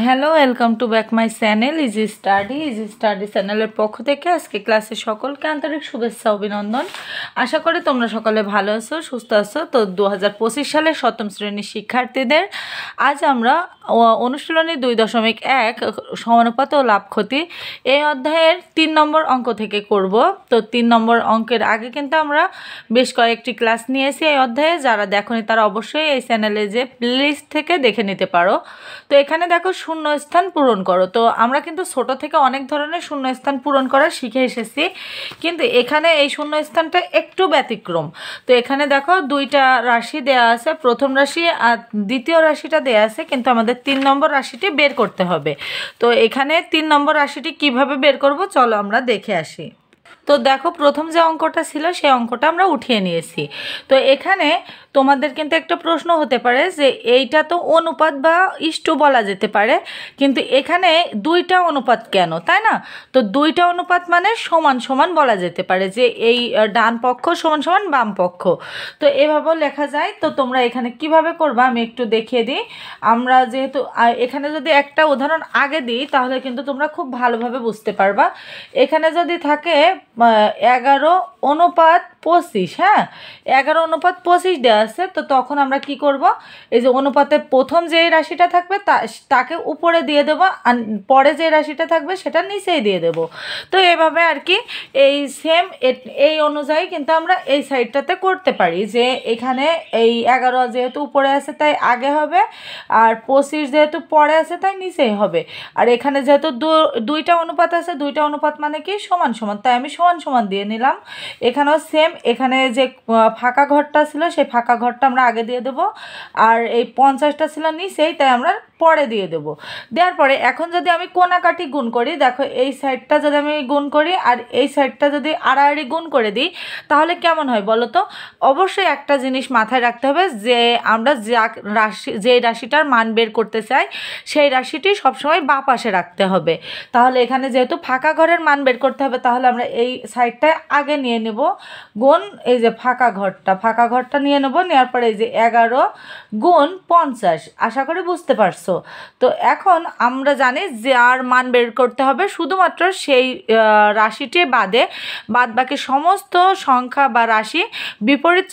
Hello, welcome to back my channel easy study চ্যানেলের পক্ষ থেকে আজকে ক্লাসে সকলকে আন্তরিক শুভেচ্ছা অভিনন্দন। আশা করি তোমরা সকলে ভালো আছো, সুস্থ আছো। তো 2025 সালের 7ম শ্রেণীর শিক্ষার্থীদের আজ আমরা অনুশীলনী 2.1 সমানুপাত ও লাভ ক্ষতি এই অধ্যায়ের 3 নম্বর অঙ্ক থেকে করব। তো 3 নম্বর অঙ্কের আগে কিন্তু আমরা বেশ কয়েকটি ক্লাস নিয়েছি এই অধ্যায়ে। যারা দেখোনি তারা অবশ্যই এই চ্যানেলে যে প্লেলিস্ট থেকে দেখে নিতে পারো। তো এখানে দেখো শূন্যস্থান পূরণ করো। তো আমরা কিন্তু ছোট থেকে অনেক ধরনের শূন্যস্থান পূরণ করা শিখে এসেছি, কিন্তু এখানে এই শূন্যস্থানটা একটু ব্যতিক্রম। তো এখানে দেখো দুইটা রাশি দেয়া আছে, প্রথম রাশি আর দ্বিতীয় রাশিটা দেয়া আছে, কিন্তু আমাদের 3 নম্বর রাশিটি বের করতে হবে। তো এখানে 3 নম্বর রাশিটি কিভাবে বের করব চলো আমরা দেখে আসি। তো দেখো প্রথম যে অঙ্কটা ছিল সেই অঙ্কটা আমরা উঠিয়ে নিয়েছি। তো এখানে তোমাদের কিন্তু একটা প্রশ্ন হতে পারে যে এইটা তো অনুপাত বা ইষ্ট বলা যেতে পারে, কিন্তু এখানে দুইটা অনুপাত কেন, তাই না? তো দুইটা অনুপাত মানে সমান সমান বলা যেতে পারে, যে এই ডান পক্ষ সমান সমান বাম পক্ষ। তো এভাবেও লেখা যায়। তো তোমরা এখানে কিভাবে করবা আমি একটু দেখিয়ে দিই। আমরা যেহেতু এখানে যদি একটা উদাহরণ আগে দিই তাহলে কিন্তু তোমরা খুব ভালোভাবে বুঝতে পারবা। এখানে যদি থাকে 11:25, হ্যাঁ 11:25 দেওয়া আছে, তো তখন আমরা কি করব, এই যে অনুপাতের প্রথম যে রাশিটা থাকবে তাকে উপরে দিয়ে দেব, আর পরে যে রাশিটা থাকবে সেটা নিচেই দিয়ে দেব। তো এভাবে আর কি এই সেম এই অনুযায়ী কিন্তু আমরা এই সাইডটাতে করতে পারি, যে এখানে এই 11 যেহেতু উপরে আছে তাই আগে হবে, আর 25 যেহেতু পরে আছে তাই নিচেই হবে। আর এখানে যেহেতু দুইটা অনুপাত আছে, দুইটা অনুপাত মানে কি সমান সমান, তাই আমি সমান সমান দিয়ে নিলাম। এখানেও সেম, এখানে যে ফাঁকা ঘরটা ছিল সেই ফাঁকা ঘরটা আমরা আগে দিয়ে দেব, আর এই 50টা ছিল নিচেই তাই আমরা পরে দিয়ে দেব। দেওয়ার পরে এখন যদি আমি কোনাকাটি গুণ করি, দেখো এই সাইডটা যদি আমি গুণ করি আর এই সাইডটা যদি আড়াআড়ি গুণ করে দিই তাহলে কেমন হয় বলো তো? অবশ্যই একটা জিনিস মাথায় রাখতে হবে, যে আমরা যে রাশিটার মান বের করতে চাই সেই রাশিটি সবসময় বাঁ পাশে রাখতে হবে। তাহলে এখানে যেহেতু ফাঁকা ঘরের মান বের করতে হবে, তাহলে আমরা এই সাইডটায় আগে নিয়ে নেব গুণ এই যে ফাঁকা ঘরটা নিয়ে নেব। নেওয়ার পরে এই যে 11 গুণ 50, আশা করি বুঝতে পারছো। তো এখন আমরা জানি যে আর মান বের করতে হবে শুধুমাত্র সেই রাশিটি বাদ বাকি সমস্ত সংখ্যা বা রাশি বিপরীত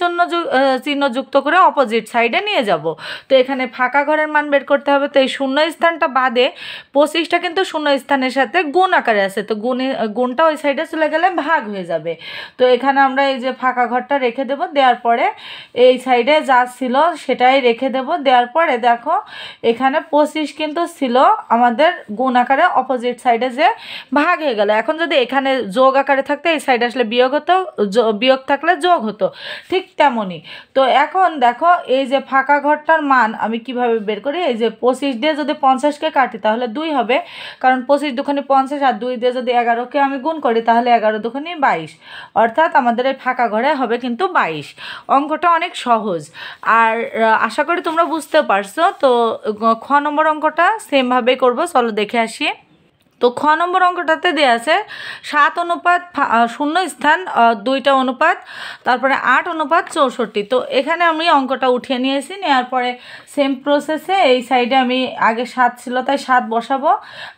চিহ্নযুক্ত করে অপোজিট সাইডে নিয়ে যাব। তো এখানে ফাঁকা ঘরের মান বের করতে হবে, তো এই শূন্য স্থানটা বাদে 25টা কিন্তু শূন্য স্থানের সাথে গুণ আকারে আছে, তো গুণটা ওই সাইডে চলে গেলে ভাগ হয়ে যাবে। তো এখানে আমরা এই যে ফাঁকা ঘরটা রেখে দেব, দেওয়ার পরে এই সাইডে যা ছিল সেটাই রেখে দেব। দেওয়ার পরে দেখো এখানে 25 কিন্তু ছিল আমাদের গুণ আকারে অপোজিট সাইডে যে ভাগ হয়ে গেল। এখন যদি এখানে যোগ আকারে থাকতো এই সাইডে আসলে বিয়োগ হতো, বিয়োগ থাকলে যোগ হতো, ঠিক তেমনই। তো এখন দেখো এই যে ফাঁকা ঘরটার মান আমি কিভাবে বের করি, এই যে 25 দিয়ে যদি 50কে কাটি তাহলে 2 হবে, কারণ 25 দুখানি 50, আর 2 দিয়ে যদি 11কে আমি গুণ করি তাহলে 11 দুখানি 22, অর্থাৎ আমাদের এই ফাঁকা ঘরে হবে কিন্তু 22। অঙ্কটা অনেক সহজ, আর আশা করি তোমরা বুঝতে পারছো। তো খ নম্বর অঙ্কটা সেমভাবেই করবো, চলো দেখে আসি। তো খ নম্বর অঙ্কটাতে দেওয়া আছে 7:0 2টা অনুপাত, তারপরে 8:64। তো এখানে আমি অঙ্কটা উঠিয়ে নিয়েছি। নেওয়ার পরে সেম প্রসেসে এই সাইডে আমি আগে 7 ছিল তাই 7 বসাবো,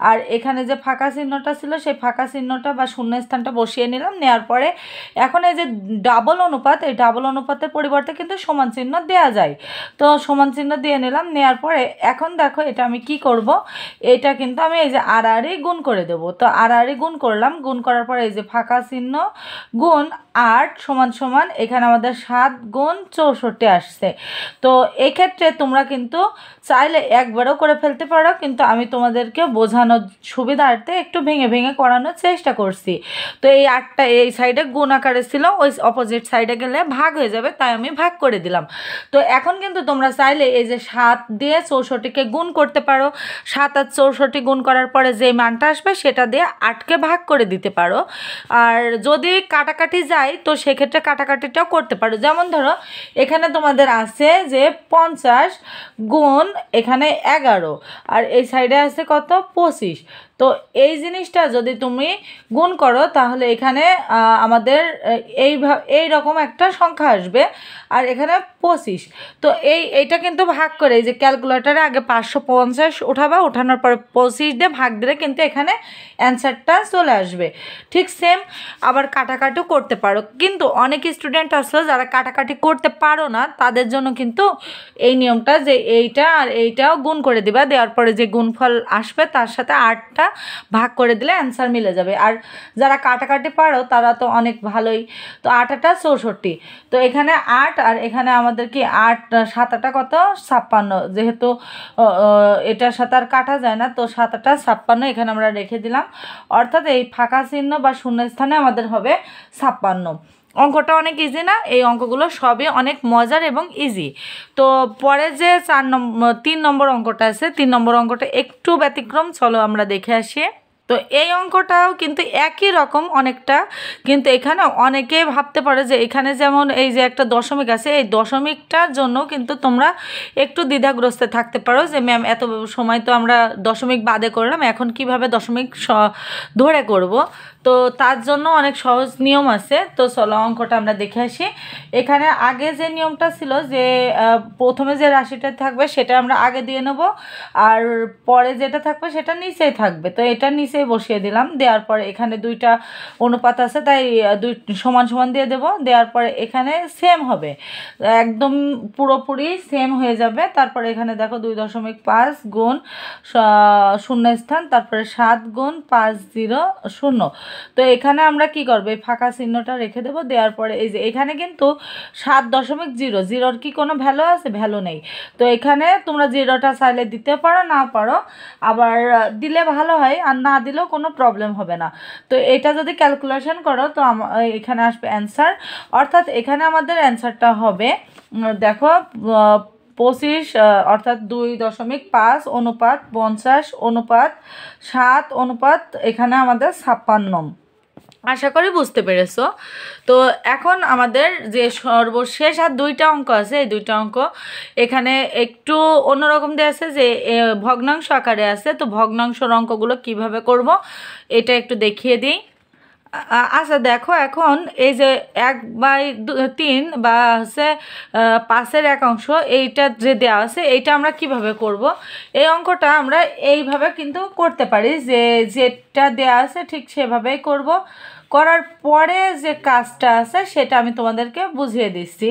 আর এখানে যে ফাঁকা চিহ্নটা ছিল সেই ফাঁকা চিহ্নটা বা শূন্য স্থানটা বসিয়ে নিলাম। নেওয়ার পরে এখন এই যে ডাবল অনুপাত, এই ডাবল অনুপাতের পরিবর্তে কিন্তু সমান চিহ্ন দেওয়া যায়, তো সমান চিহ্ন দিয়ে নিলাম। নেওয়ার পরে এখন দেখো এটা আমি কি করব, এটা কিন্তু আমি এই যে আড়াআড়ি গুণ করে দেব। তো আড়াআড়ি গুণ করলাম, গুণ করার পরে এই যে ফাঁকা চিহ্ন গুণ 8 সমান সমান এখানে আমাদের 7 গুণ 64 আসছে। তো এক্ষেত্রে তোমরা কিন্তু চাইলে একবারও করে ফেলতে পারো, কিন্তু আমি তোমাদেরকে বোঝানোর সুবিধার্থে একটু ভেঙে ভেঙে করানোর চেষ্টা করছি। তো এই 8টা এই সাইডে গুণ আকারে ছিল, ওই অপোজিট সাইডে গেলে ভাগ হয়ে যাবে, তাই আমি ভাগ করে দিলাম। তো এখন কিন্তু তোমরা চাইলে এই যে 7 দিয়ে 64কে গুণ করতে পারো। 7 আর 64 গুণ করার পরে যে মান টানটা আসবে সেটা দিয়ে আটকে ভাগ করে দিতে পারো। আর যদি কাটাকাটি যায় তো সেক্ষেত্রে কাটাকাটিটাও করতে পারো। যেমন ধরো এখানে তোমাদের আছে যে 50 গুণ এখানে 11, আর এই সাইডে আছে কত 25। তো এই জিনিসটা যদি তুমি গুণ করো তাহলে এখানে আমাদের এই রকম একটা সংখ্যা আসবে, আর এখানে 25। তো এইটা কিন্তু ভাগ করে এই যে ক্যালকুলেটারে আগে 550 উঠাবা, উঠানোর পরে 25 দিয়ে ভাগ দিলে কিন্তু এখানে অ্যান্সারটা চলে আসবে। ঠিক সেম আবার কাটাকাটিও করতে পারো, কিন্তু অনেক স্টুডেন্ট আসলো যারা কাটাকাটি করতে পারো না, তাদের জন্য কিন্তু এই নিয়মটা যে এইটা আর এইটাও গুণ করে দিবা, দেওয়ার পরে যে গুণফল আসবে তার সাথে 8টা ভাগ করে দিলে অ্যান্সার মিলে যাবে। আর যারা কাটাকাটি পারো তারা তো অনেক ভালোই। তো 8 64, তো এখানে 8 আর এখানে আমাদের কি 8 7 কত 56, যেহেতু এটার সাথে আর কাটা যায় না, তো 7 56 এখানে আমরা রেখে দিলাম। অর্থাৎ এই ফাঁকা চিহ্ন বা শূন্যস্থানে আমাদের হবে 56। অঙ্কটা অনেক ইজি না? এই অঙ্কগুলো সবই অনেক মজার এবং ইজি। তো পরে যে 3 নম্বর অঙ্কটা আছে, 3 নম্বর অঙ্কটা একটু ব্যতিক্রম, চলো আমরা দেখে আসি। তো এই অঙ্কটাও কিন্তু একই রকম অনেকটা, কিন্তু এখানে অনেকেই ভাবতে পারে যে এখানে যেমন এই যে একটা দশমিক আছে, এই দশমিকটার জন্য কিন্তু তোমরা একটু দ্বিধাগ্রস্তে থাকতে পারো যে ম্যাম এত সময় তো আমরা দশমিক বাদে করলাম, এখন কিভাবে দশমিক ধরে করব। তো তার জন্য অনেক সহজ নিয়ম আছে। তো চলো অঙ্কটা আমরা দেখে আসি। এখানে আগে যে নিয়মটা ছিল যে প্রথমে যে রাশিটা থাকবে সেটা আমরা আগে দিয়ে নেব, আর পরে যেটা থাকবে সেটা নিচেই থাকবে। তো এটা নিচেই বসিয়ে দিলাম, দেওয়ার পরে এখানে 2টা অনুপাত আছে তাই 2 সমান সমান দিয়ে দেব। দেওয়ার পরে এখানে সেম হবে, একদম পুরোপুরি সেম হয়ে যাবে। তারপরে এখানে দেখো 2.5 গুণ শূন্যস্থান, তারপরে 7 গুণ 5 0 0। তো এখানে আমরা কি করবো, এই ফাঁকা চিহ্নটা রেখে দেবো। দেওয়ার পরে এই যে এখানে কিন্তু 7.0, জিরোর কি কোনো ভ্যালু আছে? ভ্যালু নেই। তো এখানে তোমরা জিরোটা চাইলে দিতে পারো, না পারো আবার দিলে ভালো হয়, আর না দিলেও কোনো প্রবলেম হবে না। তো এটা যদি ক্যালকুলেশন করো তো এখানে আসবে অ্যান্সার। অর্থাৎ এখানে আমাদের অ্যান্সারটা হবে দেখো 25 অর্থাৎ 2.5 অনুপাত 50 অনুপাত 7 অনুপাত এখানে আমাদের 56। আশা করি বুঝতে পেরেছো। তো এখন আমাদের যে সর্বশেষ আর 2টা অঙ্ক আছে, এই 2টা অঙ্ক এখানে একটু অন্যরকম দেওয়া আছে যে ভগ্নাংশ আকারে আছে। তো ভগ্নাংশের অঙ্কগুলো কিভাবে করব এটা একটু দেখিয়ে দিই। আচ্ছা দেখো, এখন এই যে 1/3 বা হচ্ছে 5-এর 1 অংশ এইটা যে দেওয়া আছে, এইটা আমরা কিভাবে করব। এই অঙ্কটা আমরা এইভাবে কিন্তু করতে পারি যে যেটা দেওয়া আছে ঠিক সেভাবেই করব। করার পরে যে কাজটা আছে সেটা আমি তোমাদেরকে বুঝিয়ে দিচ্ছি।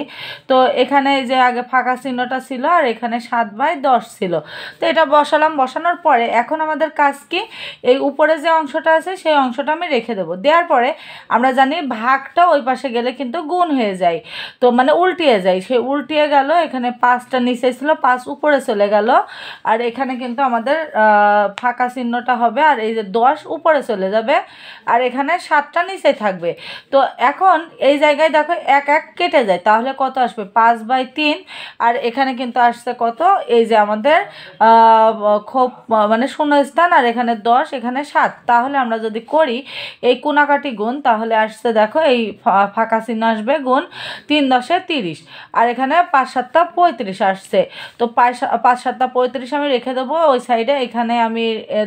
তো এখানে এই যে আগে ফাঁকা চিহ্নটা ছিল আর এখানে 7/10 ছিল। তো এটা বসালাম, বসানোর পরে এখন আমাদের কাজ কি, এই উপরে যে অংশটা আছে সেই অংশটা আমি রেখে দেবো। দেওয়ার পরে আমরা জানি ভাগটা ওই পাশে গেলে কিন্তু গুণ হয়ে যায়, তো মানে উল্টিয়ে যায়, সে উল্টিয়ে গেল। এখানে 5টা নিচে ছিল, 5 উপরে চলে গেল, আর এখানে কিন্তু আমাদের ফাঁকা চিহ্নটা হবে, আর এই যে 10 উপরে চলে যাবে, আর এখানে 7টা নিচে থাকবে। তো এখন এই জায়গায় দেখো 1 1 কেটে যায়, তাহলে কত আসবে 5/3, আর এখানে কিন্তু আসছে কত, এই যে আমাদের খুব মানে শূন্যস্থান, আর এখানে 10 এখানে 7। তাহলে আমরা যদি করি এই কোনাকাটি গুণ, তাহলে আসছে দেখো এই ফাঁকা চিহ্ন আসবে গুণ 3 10 30, আর এখানে 5 7 35 আসছে। তো 5 7 35 আমি রেখে দেবো ওই সাইডে। এখানে আমি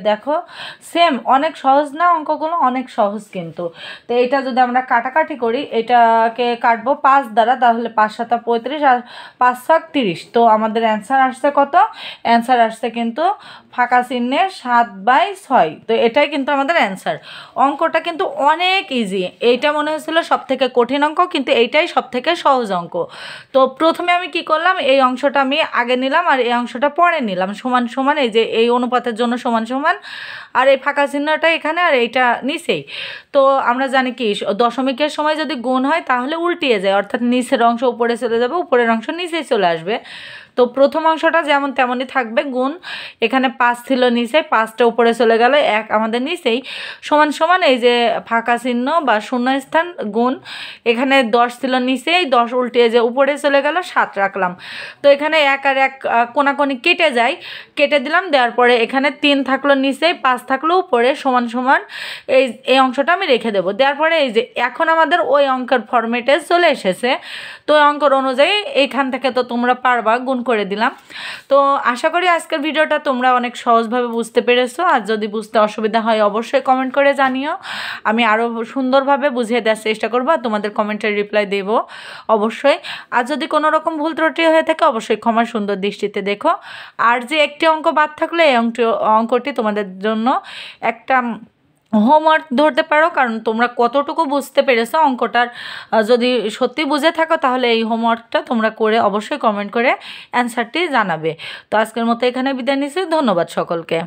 দেখো সেম, অনেক সহজ না অঙ্কগুলো? অনেক সহজ কিন্তু। তো এটা যদি আমরা কাটাকাটি করি, এটাকে কাটবো 5 দ্বারা, তাহলে 5 7 35 আর 5 7 30। তো আমাদের অ্যান্সার আসছে কত? অ্যান্সার আসছে কিন্তু ফাঁকা চিহ্নে 7/6। তো এটাই কিন্তু আমাদের অ্যান্সার। অঙ্কটা কিন্তু অনেক ইজি। এইটা মনে হয়েছিল সব থেকে কঠিন অঙ্ক, কিন্তু এইটাই সব থেকে সহজ অঙ্ক। তো প্রথমে আমি কি করলাম, এই অংশটা আমি আগে নিলাম আর এই অংশটা পরে নিলাম সমান সমান, এই যে এই অনুপাতের জন্য সমান সমান, আর এই ফাঁকা চিহ্নটা এখানে আর এইটা নিচেই। তো আমরা জানি কি দশমিকের সময় যদি গুণ হয় তাহলে উল্টিয়ে যায়, অর্থাৎ নিচের অংশ উপরে চলে যাবে, উপরের অংশ নিচেই চলে আসবে। তো প্রথম অংশটা যেমন তেমনই থাকবে, গুণ এখানে 5 ছিল নিচে, 5টা উপরে চলে গেল, 1 আমাদের নিচেই, সমান সমান এই যে ফাঁকা চিহ্ন বা শূন্যস্থান গুণ, এখানে 10 ছিল নিচেই, 10 উল্টে যে উপরে চলে গেল, 7 রাখলাম। তো এখানে 1 আর 1 কোনাকুনি কেটে যায়, কেটে দিলাম, দেওয়ার পরে এখানে 3 থাকলো নিচেই, 5 থাকলো উপরে, সমান সমান এই অংশটা আমি রেখে দেবো। দেওয়ার পরে এই যে এখন আমাদের ওই অঙ্কের ফরম্যাটে চলে এসেছে। তো অঙ্কর অনুযায়ী এইখান থেকে তো তোমরা পারবা, গুণ করে দিলাম। তো আশা করি আজকের ভিডিওটা তোমরা অনেক সহজভাবে বুঝতে পেরেছো। আর যদি বুঝতে অসুবিধা হয় অবশ্যই কমেন্ট করে জানিও, আমি আরও সুন্দরভাবে বুঝিয়ে দেওয়ার চেষ্টা করবো, আর তোমাদের কমেন্টের রিপ্লাই দেবো অবশ্যই। আর যদি কোনো রকম ভুল ত্রুটি হয়ে থাকে অবশ্যই ক্ষমা সুন্দর দৃষ্টিতে দেখো। আর যে একটি অঙ্ক বাদ থাকলে এই অঙ্কটি তোমাদের জন্য একটা হোমওয়ার্ক ধরতে পারো, কারণ তোমরা কতটুকু বুঝতে পেরেছো অঙ্কটার যদি সত্যি বুঝে থাকো তাহলে এই হোমওয়ার্কটা তোমরা করে অবশ্যই কমেন্ট করে অ্যান্সারটি জানাবে। তো আজকের মতো এখানে বিদায় নিচ্ছি, ধন্যবাদ সকলকে।